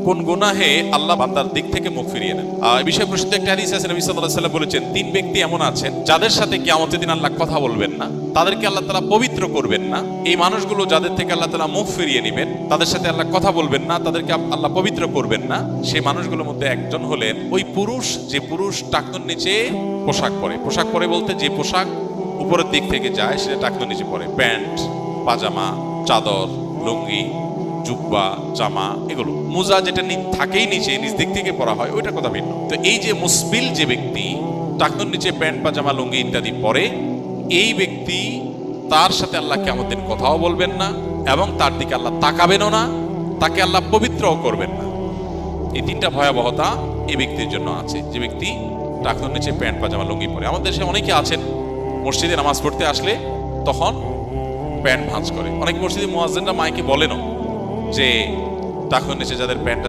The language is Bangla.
কোন গুনাহে আল্লাহ বান্দার দিক থেকে মুখ ফিরিয়ে নেন। এই বিষয়ে প্রসিদ্ধ একটা হাদিস আছে, নবী সাল্লাল্লাহু আলাইহি ওয়াসাল্লাম বলেছেন, তিন ব্যক্তি এমন আছেন যাদের সাথে কিয়ামতের দিন আল্লাহ কথা বলবেন না, তাদেরকে আল্লাহ তাআলা পবিত্র করবেন না। এই মানুষগুলো যাদের থেকে আল্লাহ তাআলা মুখ ফিরিয়ে নেবেন, তাদের সাথে আল্লাহ কথা বলবেন না, তাদেরকে আল্লাহ পবিত্র করবেন না। সেই মানুষগুলোর মধ্যে একজন হলেন ওই পুরুষ, যে পুরুষ টাকনুর নিচে পোশাক পরে। পোশাক পরে বলতে যে পোশাক উপরের দিক থেকে যায় সেটা টাকনুর নিচে পরে, প্যান্ট, পাজামা, চাদর, লুঙ্গি, জুব্বা, জামা, এগুলো। মোজা যেটা থাকেই নিচে, নিচ দিক থেকে পরা হয়, ওইটার কথা ভিন্ন। তো এই যে মুসবিল যে ব্যক্তি টাকনুর নিচে প্যান্ট, পাজামা, লুঙ্গি ইত্যাদি পরে, এই ব্যক্তি তার সাথে আল্লাহ কিয়ামতের দিন কথাও বলবেন না এবং তার দিকে আল্লাহ তাকাবেনও না, তাকে আল্লাহ পবিত্রও করবেন না। এই তিনটা ভয়াবহতা এই ব্যক্তির জন্য আছে, যে ব্যক্তি টাকনুর নিচে প্যান্ট, পাজামা, লুঙ্গি পরে। আমাদের দেশে অনেকে আছেন মসজিদে নামাজ পড়তে আসলে তখন প্যান্ট ভাঁজ করে। অনেক মসজিদে মুয়াজ্জিনরা মাইকে বলেনও যে টাকনুর নিচে যাদের প্যান্ট